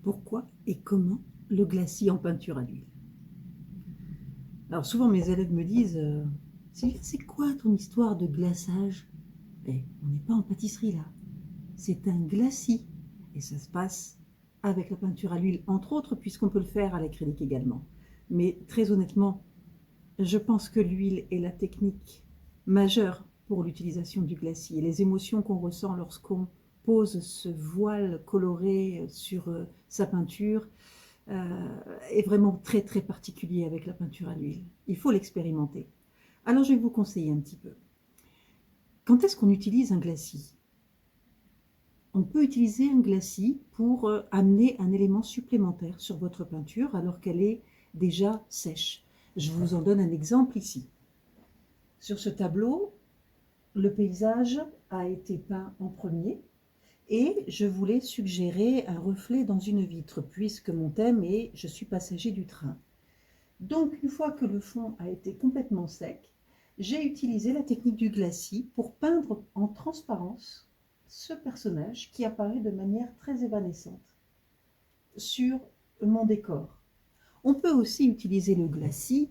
Pourquoi et comment le glacis en peinture à l'huile? Alors souvent mes élèves me disent Sylvia, c'est quoi ton histoire de glaçage? Eh, on n'est pas en pâtisserie là, c'est un glacis et ça se passe avec la peinture à l'huile entre autres puisqu'on peut le faire à l'acrylique également. Mais très honnêtement, je pense que l'huile est la technique majeure pour l'utilisation du glacis et les émotions qu'on ressent lorsqu'on pose ce voile coloré sur sa peinture est vraiment très très particulier avec la peinture à l'huile. Il faut l'expérimenter. Alors je vais vous conseiller un petit peu. Quand est-ce qu'on utilise un glacis? On peut utiliser un glacis pour amener un élément supplémentaire sur votre peinture alors qu'elle est déjà sèche. Je vous en donne un exemple ici. Sur ce tableau, le paysage a été peint en premier et je voulais suggérer un reflet dans une vitre puisque mon thème est « Je suis passager du train ». Donc, une fois que le fond a été complètement sec, j'ai utilisé la technique du glacis pour peindre en transparence ce personnage qui apparaît de manière très évanescente sur mon décor. On peut aussi utiliser le glacis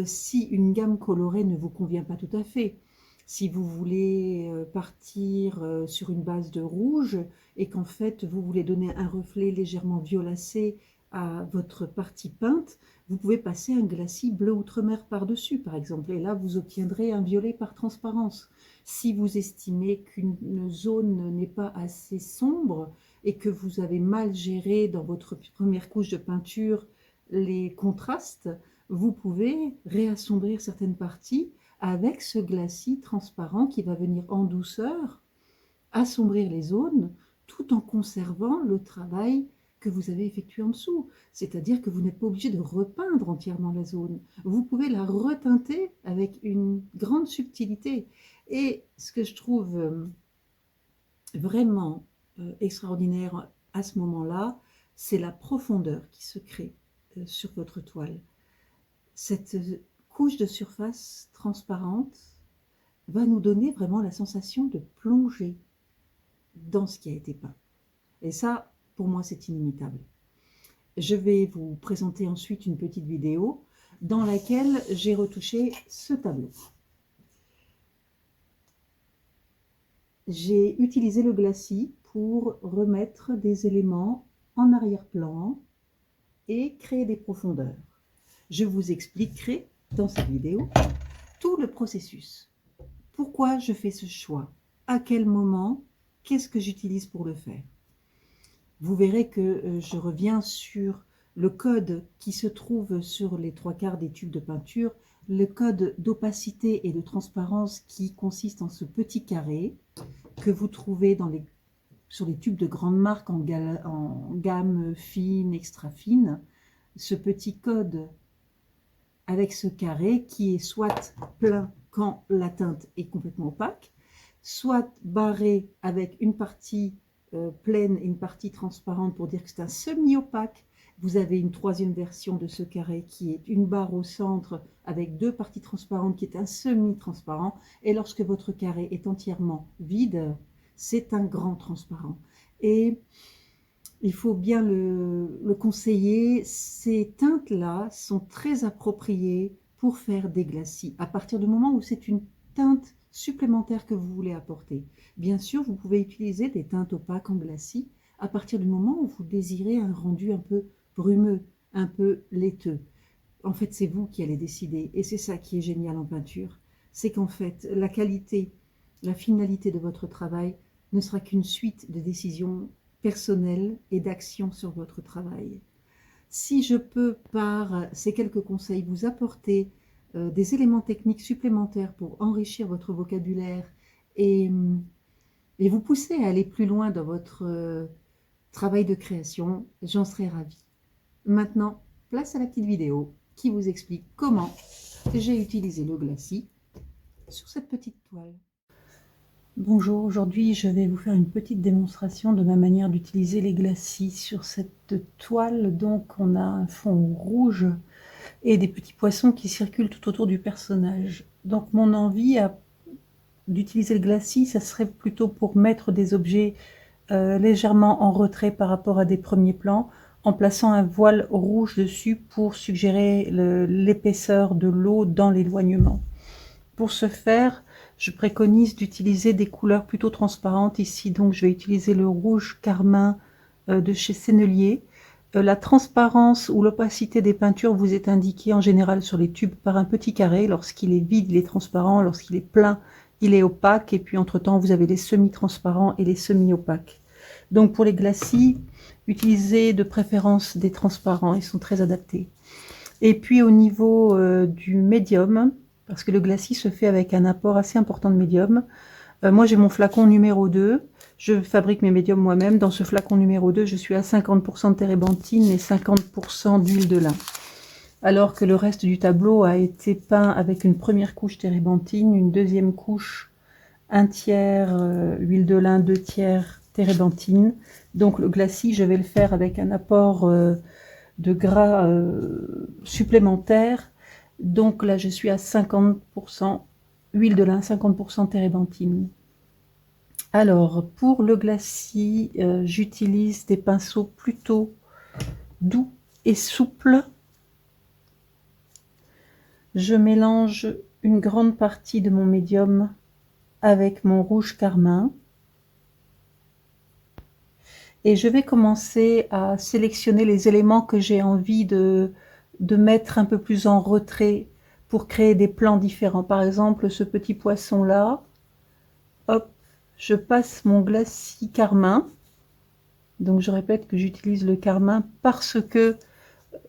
si une gamme colorée ne vous convient pas tout à fait. Si vous voulez partir sur une base de rouge et qu'en fait vous voulez donner un reflet légèrement violacé à votre partie peinte, vous pouvez passer un glacis bleu outre-mer par-dessus par exemple et là vous obtiendrez un violet par transparence. Si vous estimez qu'une zone n'est pas assez sombre et que vous avez mal géré dans votre première couche de peinture les contrastes, vous pouvez réassombrir certaines parties avec ce glacis transparent qui va venir en douceur assombrir les zones tout en conservant le travail que vous avez effectué en dessous. C'est-à-dire que vous n'êtes pas obligé de repeindre entièrement la zone. Vous pouvez la reteinter avec une grande subtilité. Et ce que je trouve vraiment extraordinaire à ce moment-là, c'est la profondeur qui se crée sur votre toile. Cette couche de surface transparente va nous donner vraiment la sensation de plonger dans ce qui a été peint. Et ça, pour moi, c'est inimitable. Je vais vous présenter ensuite une petite vidéo dans laquelle j'ai retouché ce tableau. J'ai utilisé le glacis pour remettre des éléments en arrière-plan et créer des profondeurs. Je vous expliquerai dans cette vidéo tout le processus. Pourquoi je fais ce choix? À quel moment? Qu'est-ce que j'utilise pour le faire? Vous verrez que je reviens sur le code qui se trouve sur les 3/4 des tubes de peinture, le code d'opacité et de transparence qui consiste en ce petit carré que vous trouvez sur les tubes de grandes marques en gamme fine, extra fine. Ce petit code avec ce carré qui est soit plein quand la teinte est complètement opaque, soit barré avec une partie pleine et une partie transparente pour dire que c'est un semi-opaque. Vous avez une troisième version de ce carré qui est une barre au centre avec deux parties transparentes qui est un semi-transparent. Et lorsque votre carré est entièrement vide, c'est un grand transparent. Et il faut bien le conseiller, ces teintes-là sont très appropriées pour faire des glacis, à partir du moment où c'est une teinte supplémentaire que vous voulez apporter. Bien sûr, vous pouvez utiliser des teintes opaques en glacis à partir du moment où vous désirez un rendu un peu brumeux, un peu laiteux. En fait, c'est vous qui allez décider, et c'est ça qui est génial en peinture, c'est qu'en fait, la qualité, la finalité de votre travail ne sera qu'une suite de décisions personnelles et d'actions sur votre travail. Si je peux, par ces quelques conseils, vous apporter des éléments techniques supplémentaires pour enrichir votre vocabulaire et, et vous pousser à aller plus loin dans votre travail de création, j'en serais ravie. Maintenant, place à la petite vidéo qui vous explique comment j'ai utilisé le glacis sur cette petite toile. Bonjour, aujourd'hui je vais vous faire une petite démonstration de ma manière d'utiliser les glacis sur cette toile. Donc on a un fond rouge et des petits poissons qui circulent tout autour du personnage. Donc mon envie d'utiliser le glacis, ça serait plutôt pour mettre des objets légèrement en retrait par rapport à des premiers plans, en plaçant un voile rouge dessus pour suggérer l'épaisseur de l'eau dans l'éloignement. Pour ce faire, je préconise d'utiliser des couleurs plutôt transparentes ici, donc je vais utiliser le rouge carmin de chez Sennelier. La transparence ou l'opacité des peintures vous est indiquée en général sur les tubes par un petit carré. Lorsqu'il est vide, il est transparent, lorsqu'il est plein, il est opaque, et puis entre-temps, vous avez les semi-transparents et les semi-opaques. Donc pour les glacis, utilisez de préférence des transparents, ils sont très adaptés. Et puis au niveau du médium, parce que le glacis se fait avec un apport assez important de médium, moi j'ai mon flacon numéro 2, je fabrique mes médiums moi-même. Dans ce flacon numéro 2, je suis à 50% de térébenthine et 50% d'huile de lin. Alors que le reste du tableau a été peint avec une première couche térébenthine, une deuxième couche, un tiers huile de lin, 2 tiers térébenthine. Donc le glacis, je vais le faire avec un apport de gras supplémentaire. Donc là, je suis à 50% huile de lin, 50% térébenthine. Alors, pour le glacis, j'utilise des pinceaux plutôt doux et souples. Je mélange une grande partie de mon médium avec mon rouge carmin. Et je vais commencer à sélectionner les éléments que j'ai envie de mettre un peu plus en retrait pour créer des plans différents. Par exemple, ce petit poisson-là, hop, je passe mon glacis carmin. Donc je répète que j'utilise le carmin parce que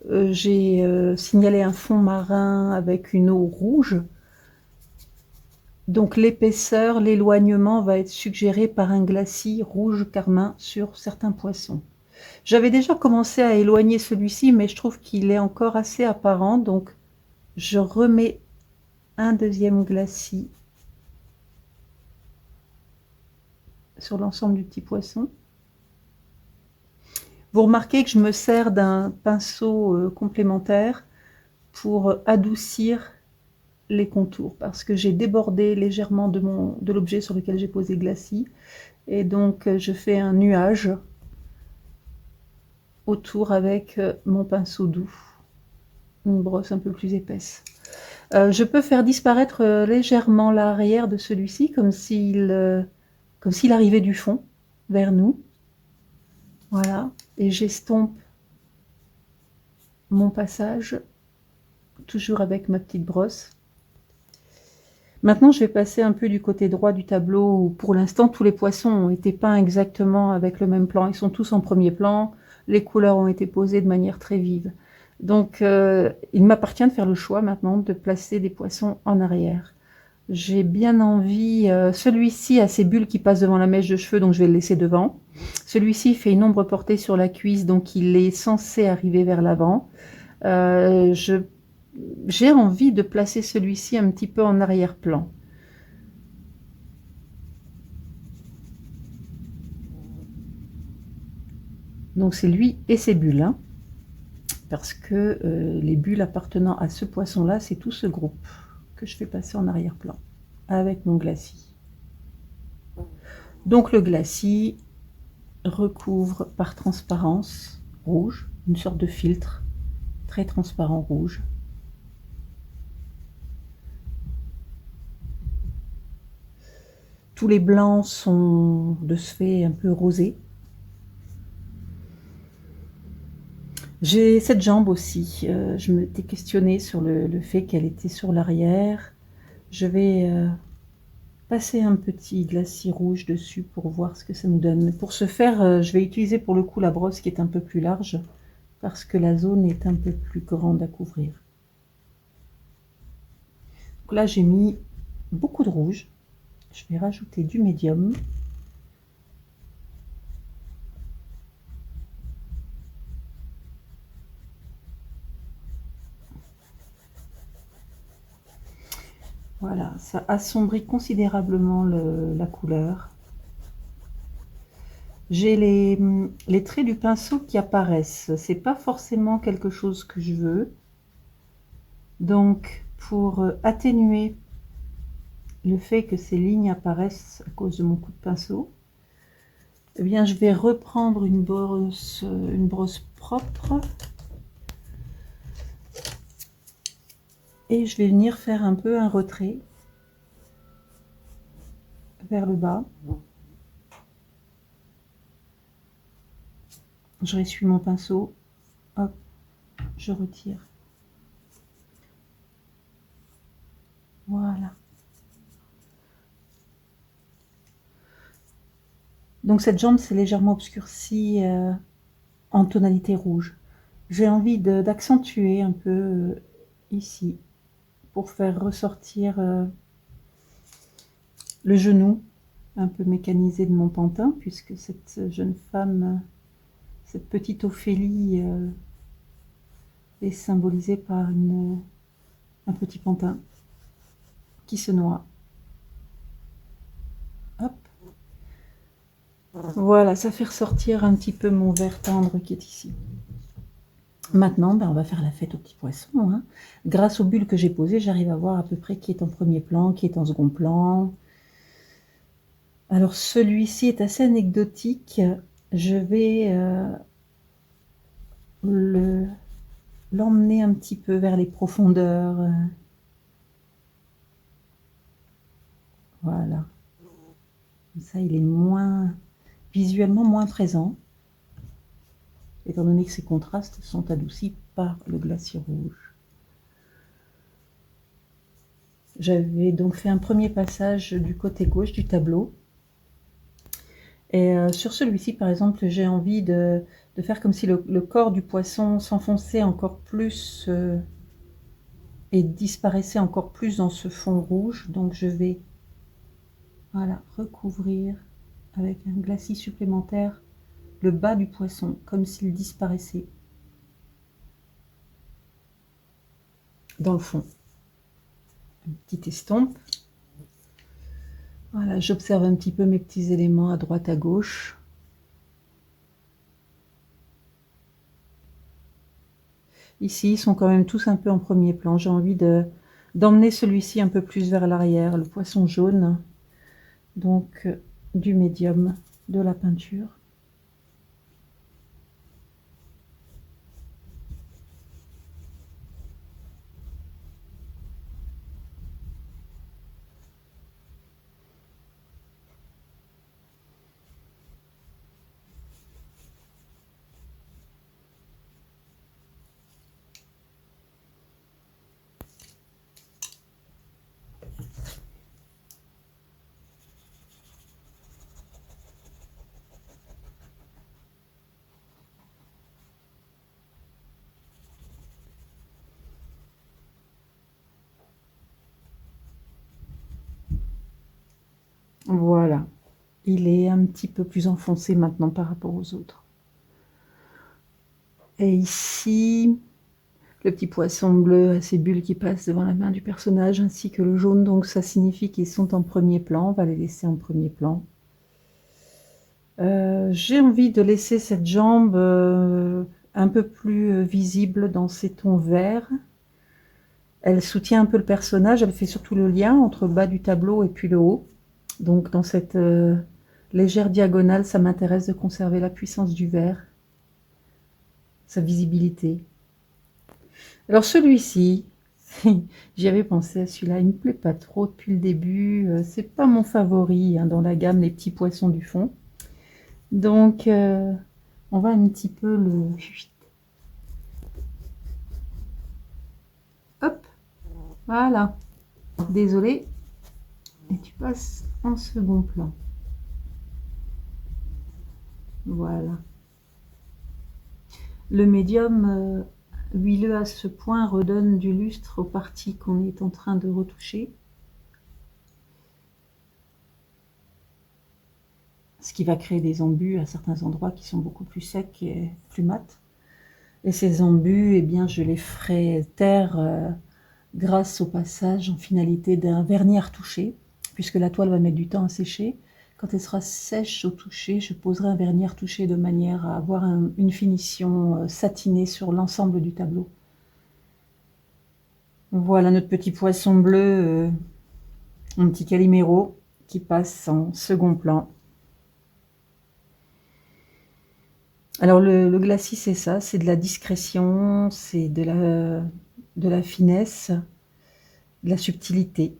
j'ai signalé un fond marin avec une eau rouge. Donc l'épaisseur, l'éloignement va être suggéré par un glacis rouge carmin sur certains poissons. J'avais déjà commencé à éloigner celui-ci, mais je trouve qu'il est encore assez apparent, donc je remets un deuxième glacis sur l'ensemble du petit poisson. Vous remarquez que je me sers d'un pinceau complémentaire pour adoucir les contours, parce que j'ai débordé légèrement de l'objet sur lequel j'ai posé glacis, et donc je fais un nuage autour avec mon pinceau doux, une brosse un peu plus épaisse. Je peux faire disparaître légèrement l'arrière de celui-ci, comme s'il arrivait du fond vers nous. Voilà, et j'estompe mon passage, toujours avec ma petite brosse. Maintenant, je vais passer un peu du côté droit du tableau, où pour l'instant, tous les poissons ont été peints exactement avec le même plan. Ils sont tous en premier plan, les couleurs ont été posées de manière très vive. Donc, il m'appartient de faire le choix maintenant de placer des poissons en arrière. J'ai bien envie, celui-ci a ses bulles qui passent devant la mèche de cheveux, donc je vais le laisser devant. Celui-ci fait une ombre portée sur la cuisse, donc il est censé arriver vers l'avant. J'ai envie de placer celui-ci un petit peu en arrière-plan. Donc c'est lui et ses bulles, hein, parce que les bulles appartenant à ce poisson-là, c'est tout ce groupe que je fais passer en arrière-plan avec mon glacis. Donc le glacis recouvre par transparence rouge, une sorte de filtre très transparent rouge. Tous les blancs sont de ce fait un peu rosés. J'ai cette jambe aussi, je m'étais questionnée sur le fait qu'elle était sur l'arrière. Je vais passer un petit glacis rouge dessus pour voir ce que ça nous donne. Pour ce faire, je vais utiliser pour le coup la brosse qui est un peu plus large, parce que la zone est un peu plus grande à couvrir. Donc là, j'ai mis beaucoup de rouge. Je vais rajouter du médium. Voilà, ça assombrit considérablement la couleur. J'ai les traits du pinceau qui apparaissent. C'est pas forcément quelque chose que je veux. Donc, pour atténuer le fait que ces lignes apparaissent à cause de mon coup de pinceau, Eh bien, je vais reprendre une brosse propre. Et je vais venir faire un peu un retrait vers le bas. Je ressuie mon pinceau. Hop, je retire. Voilà. Donc cette jambe, c'est légèrement obscurcie en tonalité rouge. J'ai envie d'accentuer un peu ici pour faire ressortir le genou un peu mécanisé de mon pantin, puisque cette jeune femme, cette petite Ophélie, est symbolisée par un petit pantin qui se noie. Hop. Voilà, ça fait ressortir un petit peu mon vert tendre qui est ici. Maintenant, ben, on va faire la fête aux petits poissons. Hein. Grâce aux bulles que j'ai posées, j'arrive à voir à peu près qui est en premier plan, qui est en second plan. Alors celui-ci est assez anecdotique. Je vais l'emmener un petit peu vers les profondeurs. Voilà. Comme ça, il est visuellement moins présent, étant donné que ces contrastes sont adoucis par le glacis rouge. J'avais donc fait un premier passage du côté gauche du tableau. Et sur celui-ci, par exemple, j'ai envie de faire comme si le corps du poisson s'enfonçait encore plus et disparaissait encore plus dans ce fond rouge. Donc je vais voilà, recouvrir avec un glacis supplémentaire le bas du poisson, comme s'il disparaissait dans le fond. Une petite estompe. Voilà, j'observe un petit peu mes petits éléments à droite, à gauche. Ici, ils sont quand même tous un peu en premier plan. J'ai envie d'emmener celui-ci un peu plus vers l'arrière, le poisson jaune, donc du médium de la peinture. Voilà, il est un petit peu plus enfoncé maintenant par rapport aux autres. Et ici, le petit poisson bleu à ses bulles qui passent devant la main du personnage, ainsi que le jaune, donc ça signifie qu'ils sont en premier plan. On va les laisser en premier plan. J'ai envie de laisser cette jambe un peu plus visible dans ces tons verts. Elle soutient un peu le personnage, elle fait surtout le lien entre le bas du tableau et puis le haut. Donc dans cette légère diagonale, ça m'intéresse de conserver la puissance du vert, sa visibilité. Alors celui-ci, j'y avais pensé à celui-là, il me plaît pas trop depuis le début, c'est pas mon favori hein, dans la gamme les petits poissons du fond. Donc on va un petit peu le... Hop, voilà, désolé, et tu passes en second plan. Voilà. Le médium huileux à ce point redonne du lustre aux parties qu'on est en train de retoucher. Ce qui va créer des embus à certains endroits qui sont beaucoup plus secs et plus mat. Et ces embus, eh bien, je les ferai taire grâce au passage en finalité d'un vernis à retoucher, puisque la toile va mettre du temps à sécher. Quand elle sera sèche au toucher, je poserai un vernis à retoucher de manière à avoir une finition satinée sur l'ensemble du tableau. Voilà notre petit poisson bleu, mon petit Calimero, qui passe en second plan. Alors le glacis, c'est ça, c'est de la discrétion, c'est de la finesse, de la subtilité.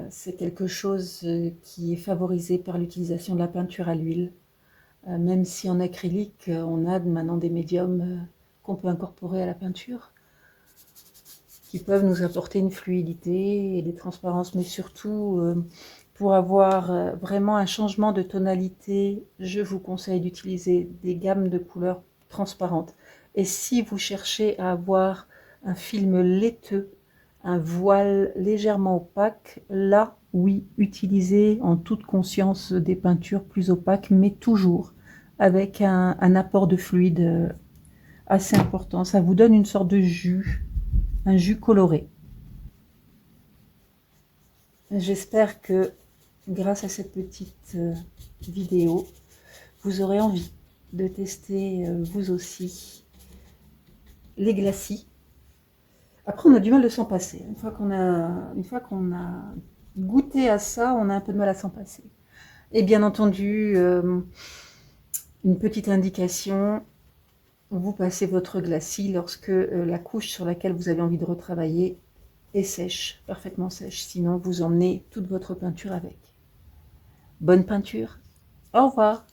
C'est quelque chose qui est favorisé par l'utilisation de la peinture à l'huile. Même si en acrylique, on a maintenant des médiums qu'on peut incorporer à la peinture, qui peuvent nous apporter une fluidité et des transparences, mais surtout pour avoir vraiment un changement de tonalité, je vous conseille d'utiliser des gammes de couleurs transparentes. Et si vous cherchez à avoir un film laiteux, un voile légèrement opaque, là, oui, utilisez en toute conscience des peintures plus opaques, mais toujours avec un apport de fluide assez important. Ça vous donne une sorte de jus, un jus coloré. J'espère que grâce à cette petite vidéo, vous aurez envie de tester vous aussi les glacis. Après, on a du mal de s'en passer. Une fois qu'on a goûté à ça, on a un peu de mal à s'en passer. Et bien entendu, une petite indication, vous passez votre glacis lorsque la couche sur laquelle vous avez envie de retravailler est sèche, parfaitement sèche. Sinon, vous emmenez toute votre peinture avec. Bonne peinture. Au revoir.